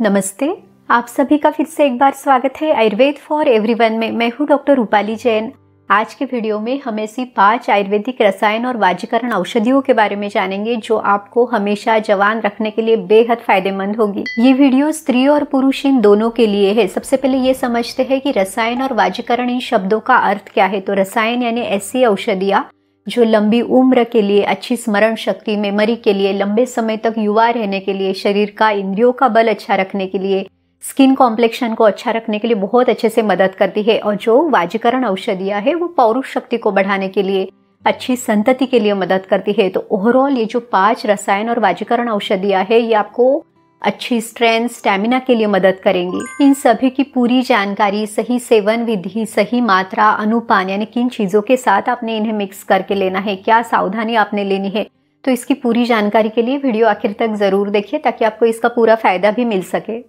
नमस्ते। आप सभी का फिर से एक बार स्वागत है आयुर्वेद फॉर एवरीवन में। मैं हूँ डॉक्टर रूपाली जैन। आज के वीडियो में हम ऐसी 5 आयुर्वेदिक रसायन और वाजीकरण औषधियों के बारे में जानेंगे जो आपको हमेशा जवान रखने के लिए बेहद फायदेमंद होगी। ये वीडियो स्त्री और पुरुष इन दोनों के लिए है। सबसे पहले ये समझते हैं कि रसायन और वाजीकरण इन शब्दों का अर्थ क्या है। तो रसायन यानी ऐसी औषधियाँ जो लंबी उम्र के लिए, अच्छी स्मरण शक्ति, मेमोरी के लिए, लंबे समय तक युवा रहने के लिए, शरीर का इंद्रियों का बल अच्छा रखने के लिए, स्किन कॉम्प्लेक्शन को अच्छा रखने के लिए बहुत अच्छे से मदद करती है। और जो वाजीकरण औषधियाँ है वो पौरुष शक्ति को बढ़ाने के लिए, अच्छी संतति के लिए मदद करती है। तो ओवरऑल ये जो 5 रसायन और वाजीकरण औषधियाँ है ये आपको अच्छी स्ट्रेंथ, स्टैमिना के लिए मदद करेंगी। इन सभी की पूरी जानकारी, सही सेवन विधि, सही मात्रा, अनुपान यानी किन चीज़ों के साथ आपने इन्हें मिक्स करके लेना है, क्या सावधानी आपने लेनी है, तो इसकी पूरी जानकारी के लिए वीडियो आखिर तक ज़रूर देखिए ताकि आपको इसका पूरा फायदा भी मिल सके।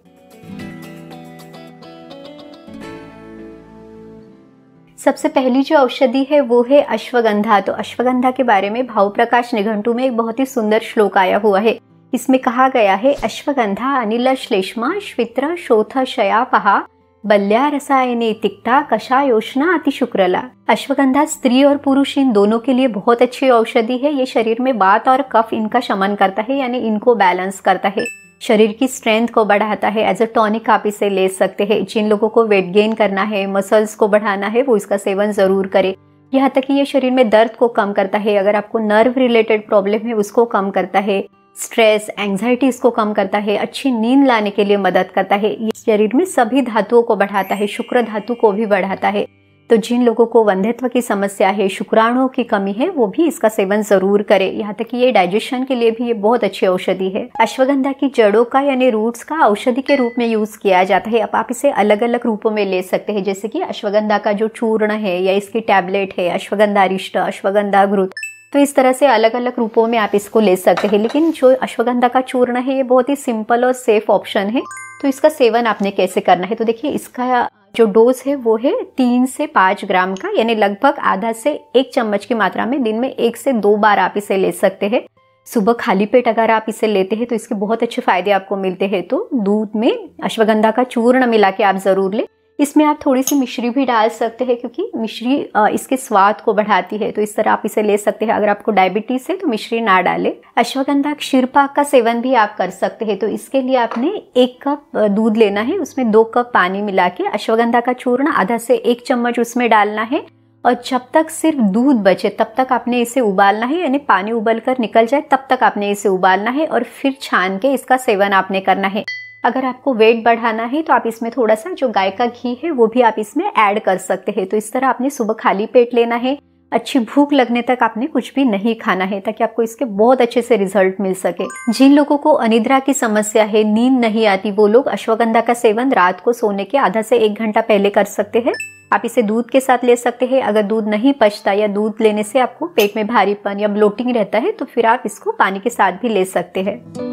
सबसे पहली जो औषधि है वो है अश्वगंधा। तो अश्वगंधा के बारे में भाव प्रकाश निघंटु में एक बहुत ही सुंदर श्लोक आया हुआ है। इसमें कहा गया है, अश्वगंधा अनिल श्लेष्मा श्वित्र शोथ शयापहा बल्या रसायने तिक्ता कषायोष्णा अति शुक्रला। अश्वगंधा स्त्री और पुरुष इन दोनों के लिए बहुत अच्छी औषधि है। ये शरीर में वात और कफ इनका शमन करता है यानी इनको बैलेंस करता है, शरीर की स्ट्रेंथ को बढ़ाता है। एज अ टॉनिक आप इसे ले सकते हैं। जिन लोगों को वेट गेन करना है, मसल्स को बढ़ाना है, वो इसका सेवन जरूर करें। यहाँ तक कि ये शरीर में दर्द को कम करता है। अगर आपको नर्व रिलेटेड प्रॉब्लम है उसको कम करता है, स्ट्रेस, एंजाइटी इसको कम करता है, अच्छी नींद लाने के लिए मदद करता है। ये शरीर में सभी धातुओं को बढ़ाता है, शुक्र धातु को भी बढ़ाता है। तो जिन लोगों को वंध्यत्व की समस्या है, शुक्राणुओं की कमी है, वो भी इसका सेवन जरूर करें। यहाँ तक कि ये डाइजेशन के लिए भी ये बहुत अच्छी औषधि है। अश्वगंधा की जड़ों का यानी रूट्स का औषधि के रूप में यूज किया जाता है। अब आप इसे अलग अलग रूपों में ले सकते हैं, जैसे कि अश्वगंधा का जो चूर्ण है या इसकी टैबलेट है, अश्वगंधारिष्ट, अश्वगंधा घृत, तो इस तरह से अलग अलग रूपों में आप इसको ले सकते हैं। लेकिन जो अश्वगंधा का चूर्ण है ये बहुत ही सिंपल और सेफ ऑप्शन है। तो इसका सेवन आपने कैसे करना है, तो देखिए इसका जो डोज है वो है 3 से 5 ग्राम का, यानी लगभग आधा से 1 चम्मच की मात्रा में दिन में 1 से 2 बार आप इसे ले सकते हैं। सुबह खाली पेट अगर आप इसे लेते हैं तो इसके बहुत अच्छे फायदे आपको मिलते हैं। तो दूध में अश्वगंधा का चूर्ण मिला के आप जरूर लें। इसमें आप थोड़ी सी मिश्री भी डाल सकते हैं क्योंकि मिश्री इसके स्वाद को बढ़ाती है। तो इस तरह आप इसे ले सकते हैं। अगर आपको डायबिटीज है तो मिश्री ना डालें। अश्वगंधा क्षीरपाक का सेवन भी आप कर सकते हैं। तो इसके लिए आपने 1 कप दूध लेना है, उसमें 2 कप पानी मिला के अश्वगंधा का चूर्ण आधा से 1 चम्मच उसमें डालना है और जब तक सिर्फ दूध बचे तब तक आपने इसे उबालना है, यानी पानी उबल कर निकल जाए तब तक आपने इसे उबालना है और फिर छान के इसका सेवन आपने करना है। अगर आपको वेट बढ़ाना है तो आप इसमें थोड़ा सा जो गाय का घी है वो भी आप इसमें ऐड कर सकते हैं। तो इस तरह आपने सुबह खाली पेट लेना है। अच्छी भूख लगने तक आपने कुछ भी नहीं खाना है ताकि आपको इसके बहुत अच्छे से रिजल्ट मिल सके। जिन लोगों को अनिद्रा की समस्या है, नींद नहीं आती, वो लोग अश्वगंधा का सेवन रात को सोने के आधा से 1 घंटा पहले कर सकते हैं। आप इसे दूध के साथ ले सकते हैं। अगर दूध नहीं पचता या दूध लेने से आपको पेट में भारीपन या ब्लोटिंग रहता है तो फिर आप इसको पानी के साथ भी ले सकते हैं।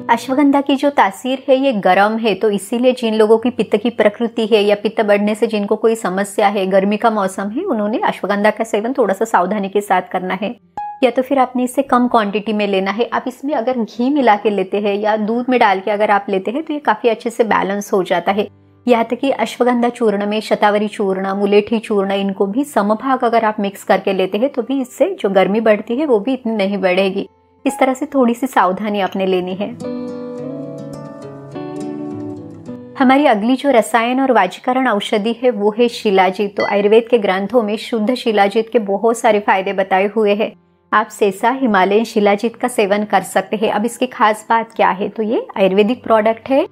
अश्वगंधा की जो तासीर है ये गर्म है, तो इसीलिए जिन लोगों की पित्त की प्रकृति है या पित्त बढ़ने से जिनको कोई समस्या है, गर्मी का मौसम है, उन्होंने अश्वगंधा का सेवन थोड़ा सा सावधानी के साथ करना है। या तो फिर आपने इसे कम क्वांटिटी में लेना है। आप इसमें अगर घी मिला के लेते हैं या दूध में डाल के अगर आप लेते हैं तो ये काफी अच्छे से बैलेंस हो जाता है। यहाँ तक कि अश्वगंधा चूर्ण में शतावरी चूर्ण, मुलेठी चूर्ण, इनको भी समभाग अगर आप मिक्स करके लेते हैं तो भी इससे जो गर्मी बढ़ती है वो भी इतनी नहीं बढ़ेगी। इस तरह से थोड़ी सी सावधानी आपने लेनी है। हमारी अगली जो रसायन और वाजीकरण औषधि है वो है शिलाजीत। तो आयुर्वेद के ग्रंथों में शुद्ध शिलाजीत के बहुत सारे फायदे बताए हुए हैं। आप सेसा हिमालयन शिलाजीत का सेवन कर सकते हैं। अब इसकी खास बात क्या है, तो ये आयुर्वेदिक प्रोडक्ट है,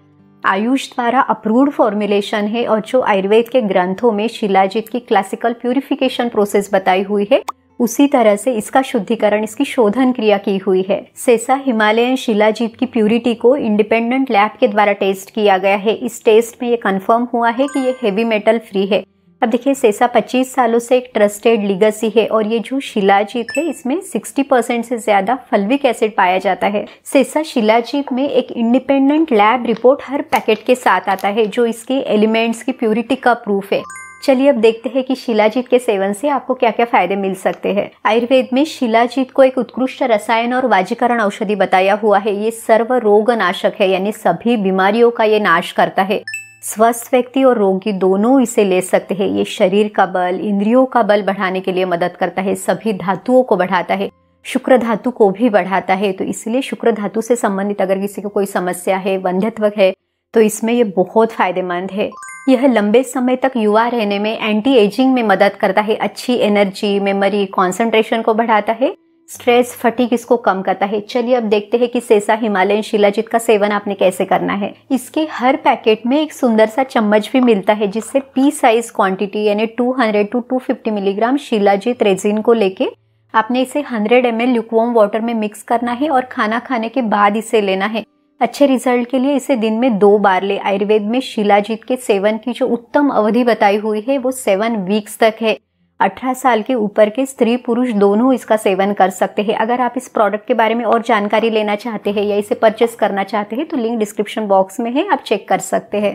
आयुष द्वारा अप्रूव्ड फॉर्मुलेशन है और जो आयुर्वेद के ग्रंथों में शिलाजीत की क्लासिकल प्यूरिफिकेशन प्रोसेस बताई हुई है उसी तरह से इसका शुद्धिकरण, इसकी शोधन क्रिया की हुई है। सेसा हिमालयन शिलाजीत की प्यूरिटी को इंडिपेंडेंट लैब के द्वारा टेस्ट किया गया है। इस टेस्ट में ये कंफर्म हुआ है कि ये हेवी मेटल फ्री है। अब देखिए सेसा 25 सालों से एक ट्रस्टेड लीगेसी है और ये जो शिलाजीत है इसमें 60% से ज्यादा फल्विक एसिड पाया जाता है। सेसा शिलाजीत में एक इंडिपेंडेंट लैब रिपोर्ट हर पैकेट के साथ आता है जो इसके एलिमेंट्स की प्यूरिटी का प्रूफ है। चलिए अब देखते हैं कि शिलाजीत के सेवन से आपको क्या क्या फायदे मिल सकते हैं। आयुर्वेद में शिलाजीत को एक उत्कृष्ट रसायन और वाजीकरण औषधि बताया हुआ है। ये सर्व रोग नाशक है, यानी सभी बीमारियों का ये नाश करता है। स्वस्थ व्यक्ति और रोगी दोनों इसे ले सकते हैं। ये शरीर का बल, इंद्रियों का बल बढ़ाने के लिए मदद करता है, सभी धातुओं को बढ़ाता है, शुक्र धातु को भी बढ़ाता है। तो इसलिए शुक्र धातु से संबंधित अगर किसी को कोई समस्या है, वंध्यत्व है, तो इसमें ये बहुत फायदेमंद है। यह लंबे समय तक युवा रहने में, एंटी एजिंग में मदद करता है, अच्छी एनर्जी, मेमोरी, कंसंट्रेशन को बढ़ाता है, स्ट्रेस, फटीग इसको कम करता है। चलिए अब देखते हैं कि सेसा हिमालयन शिलाजीत का सेवन आपने कैसे करना है। इसके हर पैकेट में एक सुंदर सा चम्मच भी मिलता है, जिससे पी साइज क्वांटिटी यानी 200 to 250 मिलीग्राम शिलाजीत रेजिन को लेके आपने इसे 100 ml ल्यूकवार्म वाटर में मिक्स करना है और खाना खाने के बाद इसे लेना है। अच्छे रिजल्ट के लिए इसे दिन में 2 बार ले। आयुर्वेद में शिलाजीत के सेवन की जो उत्तम अवधि बताई हुई है वो 7 वीक्स तक है। 18 साल के ऊपर के स्त्री पुरुष दोनों इसका सेवन कर सकते हैं। अगर आप इस प्रोडक्ट के बारे में और जानकारी लेना चाहते हैं या इसे परचेस करना चाहते हैं तो लिंक डिस्क्रिप्शन बॉक्स में है, आप चेक कर सकते हैं।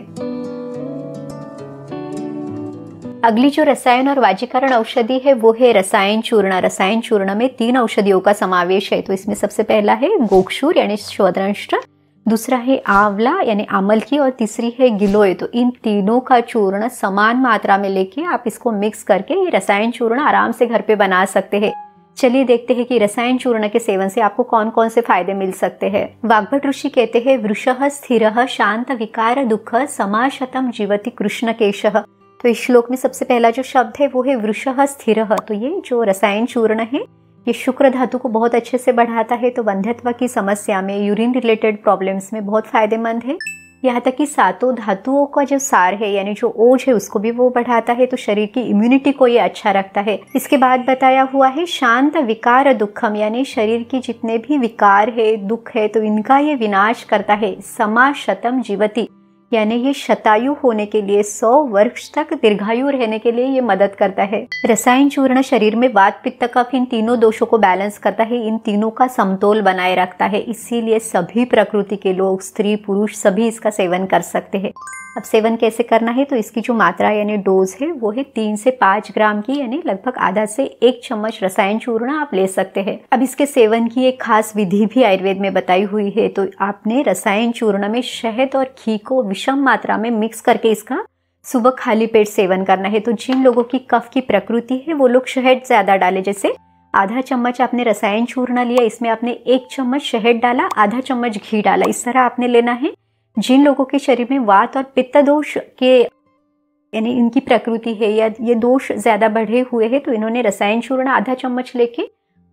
अगली जो रसायन और वाजीकरण औषधि है वो है रसायन चूर्ण। रसायन चूर्ण में 3 औषधियों का समावेश है। तो इसमें सबसे पहला है गोक्षूर यानी श्वदंष्ट्र, दूसरा है आंवला यानी आमल की, और तीसरी है गिलोय। तो इन तीनों का चूर्ण समान मात्रा में लेके आप इसको मिक्स करके ये रसायन चूर्ण आराम से घर पे बना सकते हैं। चलिए देखते हैं कि रसायन चूर्ण के सेवन से आपको कौन कौन से फायदे मिल सकते हैं। वाग्भट ऋषि कहते हैं वृषः स्थिरः शांत विकार दुख समाशतम जीवति कृष्णकेशः। तो इस श्लोक में सबसे पहला जो शब्द है वो है वृषः स्थिरः। तो ये जो रसायन चूर्ण है ये शुक्र धातु को बहुत अच्छे से बढ़ाता है, तो वंध्यत्व की समस्या में, यूरिन रिलेटेड प्रॉब्लम्स में बहुत फायदेमंद है। यहाँ तक कि 7 धातुओं का जो सार है यानी जो ओज है उसको भी वो बढ़ाता है, तो शरीर की इम्यूनिटी को ये अच्छा रखता है। इसके बाद बताया हुआ है शांत विकार दुखम, यानी शरीर की जितने भी विकार है, दुख है, तो इनका ये विनाश करता है। समाशतम जीवति यानी ये शतायु होने के लिए, 100 वर्ष तक दीर्घायु रहने के लिए ये मदद करता है। रसायन चूर्ण शरीर में वात पित्त कफ इन तीनों दोषों को बैलेंस करता है, इन तीनों का समतोल बनाए रखता है। इसीलिए सभी प्रकृति के लोग, स्त्री पुरुष सभी इसका सेवन कर सकते हैं। अब सेवन कैसे करना है, तो इसकी जो मात्रा यानी डोज है वो है 3 से 5 ग्राम की, यानी लगभग आधा से 1 चम्मच रसायन चूर्ण आप ले सकते हैं। अब इसके सेवन की एक खास विधि भी आयुर्वेद में बताई हुई है। तो आपने रसायन चूर्ण में शहद और घी को विषम मात्रा में मिक्स करके इसका सुबह खाली पेट सेवन करना है। तो जिन लोगों की कफ की प्रकृति है वो लोग शहद ज्यादा डाले, जैसे आधा चम्मच आपने रसायन चूर्ण लिया, इसमें आपने 1 चम्मच शहद डाला, आधा चम्मच घी डाला, इस तरह आपने लेना है। जिन लोगों के शरीर में वात और पित्त दोष के यानी इनकी प्रकृति है या ये दोष ज्यादा बढ़े हुए हैं, तो इन्होंने रसायन चूर्ण आधा चम्मच लेके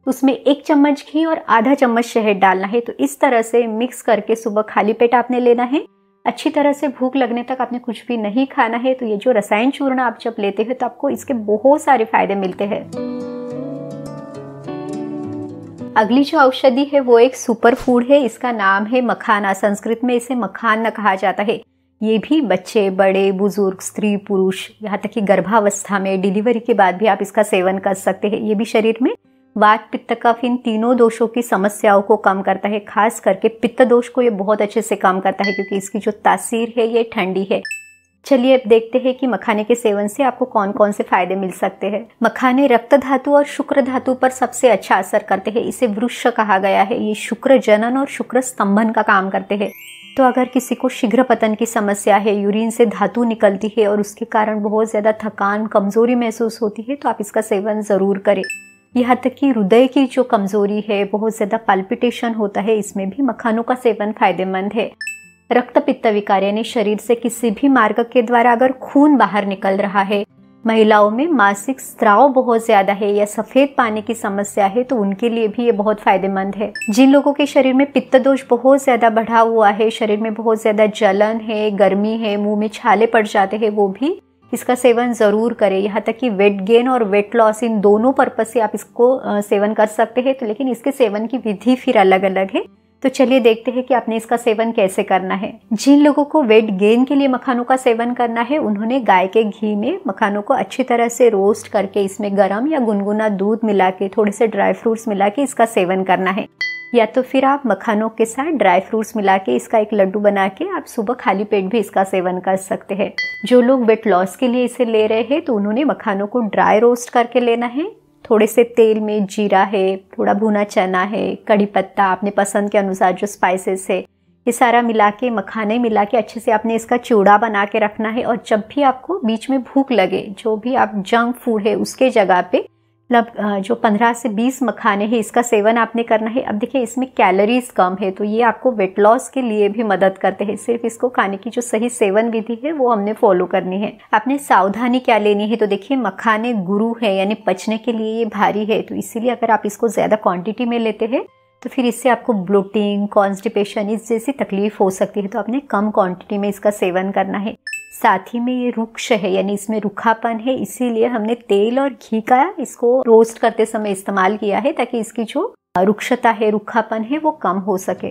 उसमें 1 चम्मच घी और आधा चम्मच शहद डालना है। तो इस तरह से मिक्स करके सुबह खाली पेट आपने लेना है। अच्छी तरह से भूख लगने तक आपने कुछ भी नहीं खाना है। तो ये जो रसायन चूर्ण आप जब लेते हैं तो आपको इसके बहुत सारे फायदे मिलते हैं। अगली जो औषधि है वो एक सुपर फूड है, इसका नाम है मखाना। संस्कृत में इसे मखाना कहा जाता है। ये भी बच्चे, बड़े, बुजुर्ग, स्त्री पुरुष, यहाँ तक कि गर्भावस्था में, डिलीवरी के बाद भी आप इसका सेवन कर सकते हैं। ये भी शरीर में वात पित्त कफ इन तीनों दोषों की समस्याओं को कम करता है। खास करके पित्त दोष को ये बहुत अच्छे से कम करता है, क्योंकि इसकी जो तासीर है ये ठंडी है। चलिए अब देखते हैं कि मखाने के सेवन से आपको कौन कौन से फायदे मिल सकते हैं। मखाने रक्त धातु और शुक्र धातु पर सबसे अच्छा असर करते हैं। इसे वृक्ष कहा गया है। ये शुक्र जनन और शुक्र स्तंभन का काम करते हैं। तो अगर किसी को शीघ्र पतन की समस्या है, यूरिन से धातु निकलती है और उसके कारण बहुत ज्यादा थकान, कमजोरी महसूस होती है, तो आप इसका सेवन जरूर करें। यहाँ तक कि हृदय की जो कमजोरी है, बहुत ज्यादा पाल्पिटेशन होता है, इसमें भी मखानों का सेवन फायदेमंद है। रक्त पित्त विकार यानी शरीर से किसी भी मार्ग के द्वारा अगर खून बाहर निकल रहा है, महिलाओं में मासिक स्राव बहुत ज्यादा है या सफेद पानी की समस्या है, तो उनके लिए भी ये बहुत फायदेमंद है। जिन लोगों के शरीर में पित्त दोष बहुत ज्यादा बढ़ा हुआ है, शरीर में बहुत ज्यादा जलन है, गर्मी है, मुंह में छाले पड़ जाते हैं, वो भी इसका सेवन जरूर करें। यहाँ तक कि वेट गेन और वेट लॉस इन दोनों पर्पज से आप इसको सेवन कर सकते हैं। तो लेकिन इसके सेवन की विधि फिर अलग अलग है। तो चलिए देखते हैं कि आपने इसका सेवन कैसे करना है। जिन लोगों को वेट गेन के लिए मखानों का सेवन करना है, उन्होंने गाय के घी में मखानों को अच्छी तरह से रोस्ट करके इसमें गरम या गुनगुना दूध मिला के, थोड़े से ड्राई फ्रूट्स मिला के इसका सेवन करना है। या तो फिर आप मखानों के साथ ड्राई फ्रूट्स मिला के इसका एक लड्डू बना के आप सुबह खाली पेट भी इसका सेवन कर सकते हैं। जो लोग वेट लॉस के लिए इसे ले रहे हैं तो उन्होंने मखानों को ड्राई रोस्ट करके लेना है। थोड़े से तेल में जीरा है, थोड़ा भुना चना है, कड़ी पत्ता, अपने पसंद के अनुसार जो स्पाइसेस है, ये सारा मिला के मखाने मिला के अच्छे से आपने इसका चूड़ा बना के रखना है। और जब भी आपको बीच में भूख लगे, जो भी आप जंक फूड है उसके जगह पे जो 15 से 20 मखाने हैं इसका सेवन आपने करना है। अब देखिए इसमें कैलोरीज कम है तो ये आपको वेट लॉस के लिए भी मदद करते हैं। सिर्फ इसको खाने की जो सही सेवन विधि है वो हमने फॉलो करनी है। आपने सावधानी क्या लेनी है, तो देखिए मखाने गुरु है यानी पचने के लिए ये भारी है, तो इसीलिए अगर आप इसको ज्यादा क्वांटिटी में लेते हैं तो फिर इससे आपको ब्लोटिंग, कॉन्स्टिपेशन इस जैसी तकलीफ हो सकती है। तो आपने कम क्वांटिटी में इसका सेवन करना है। साथ ही में ये रुक्ष है यानी इसमें रूखापन है, इसीलिए हमने तेल और घी का इसको रोस्ट करते समय इस्तेमाल किया है ताकि इसकी जो रुक्षता है, रूखापन है वो कम हो सके।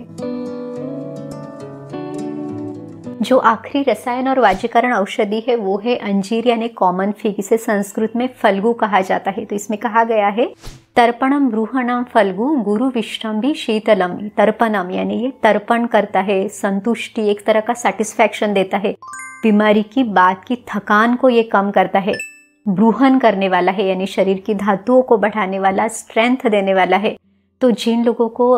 जो आखिरी रसायन और वाजीकरण औषधि है वो है अंजीर यानी कॉमन फिग। इसे संस्कृत में फल्गु कहा जाता है। तो इसमें कहा गया है तर्पणम ब्रूहणम फल्गु गुरु विष्टम्भी शीतलम। तर्पणम यानी ये तर्पण करता है, संतुष्टि, एक तरह का सेटिस्फैक्शन देता है, बीमारी की बात की थकान को ये कम करता है, ब्रूहन करने वाला है यानी शरीर की धातुओं को बढ़ाने वाला, स्ट्रेंथ देने वाला है। तो जिन लोगों को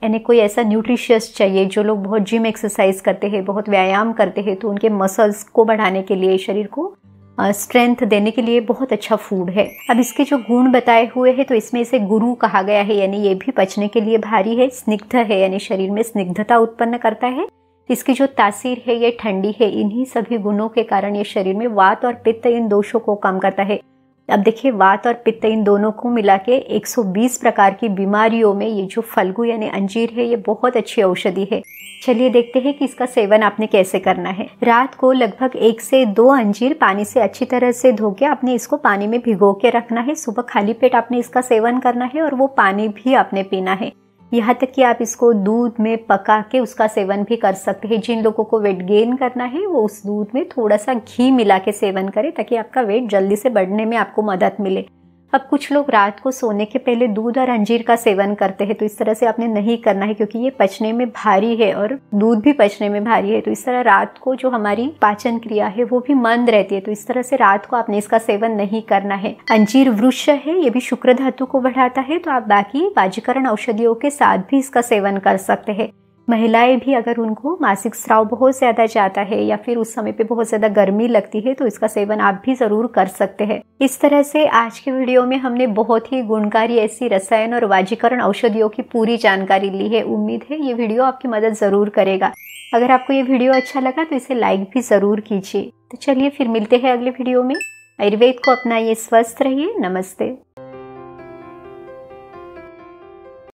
यानी कोई ऐसा न्यूट्रिशियस चाहिए, जो लोग बहुत जिम एक्सरसाइज करते हैं, बहुत व्यायाम करते हैं, तो उनके मसल्स को बढ़ाने के लिए, शरीर को स्ट्रेंथ देने के लिए बहुत अच्छा फूड है। अब इसके जो गुण बताए हुए हैं तो इसमें इसे गुरु कहा गया है यानी ये भी पचने के लिए भारी है, स्निग्ध है यानी शरीर में स्निग्धता उत्पन्न करता है। इसकी जो तासीर है ये ठंडी है। इन्हीं सभी गुणों के कारण ये शरीर में वात और पित्त इन दोषों को कम करता है। अब देखिए वात और पित्त इन दोनों को मिला के 120 प्रकार की बीमारियों में ये जो फल्गु यानी अंजीर है ये बहुत अच्छी औषधि है। चलिए देखते हैं कि इसका सेवन आपने कैसे करना है। रात को लगभग 1 से 2 अंजीर पानी से अच्छी तरह से धो के आपने इसको पानी में भिगो के रखना है। सुबह खाली पेट आपने इसका सेवन करना है और वो पानी भी आपने पीना है। यहाँ तक कि आप इसको दूध में पका के उसका सेवन भी कर सकते हैं। जिन लोगों को वेट गेन करना है वो उस दूध में थोड़ा सा घी मिला के सेवन करें ताकि आपका वेट जल्दी से बढ़ने में आपको मदद मिले। अब कुछ लोग रात को सोने के पहले दूध और अंजीर का सेवन करते हैं, तो इस तरह से आपने नहीं करना है क्योंकि ये पचने में भारी है और दूध भी पचने में भारी है। तो इस तरह रात को जो हमारी पाचन क्रिया है वो भी मंद रहती है, तो इस तरह से रात को आपने इसका सेवन नहीं करना है। अंजीर वृक्ष है, ये भी शुक्र धातु को बढ़ाता है, तो आप बाकी वाजीकरण औषधियों के साथ भी इसका सेवन कर सकते हैं। महिलाएं भी अगर उनको मासिक स्राव बहुत ज्यादा जाता है या फिर उस समय पे बहुत ज्यादा गर्मी लगती है तो इसका सेवन आप भी जरूर कर सकते हैं। इस तरह से आज के वीडियो में हमने बहुत ही गुणकारी ऐसी रसायन और वाजीकरण औषधियों की पूरी जानकारी ली है। उम्मीद है ये वीडियो आपकी मदद जरूर करेगा। अगर आपको ये वीडियो अच्छा लगा तो इसे लाइक भी जरूर कीजिए। तो चलिए फिर मिलते हैं अगले वीडियो में। आयुर्वेद को अपनाइए, स्वस्थ रहिए। नमस्ते।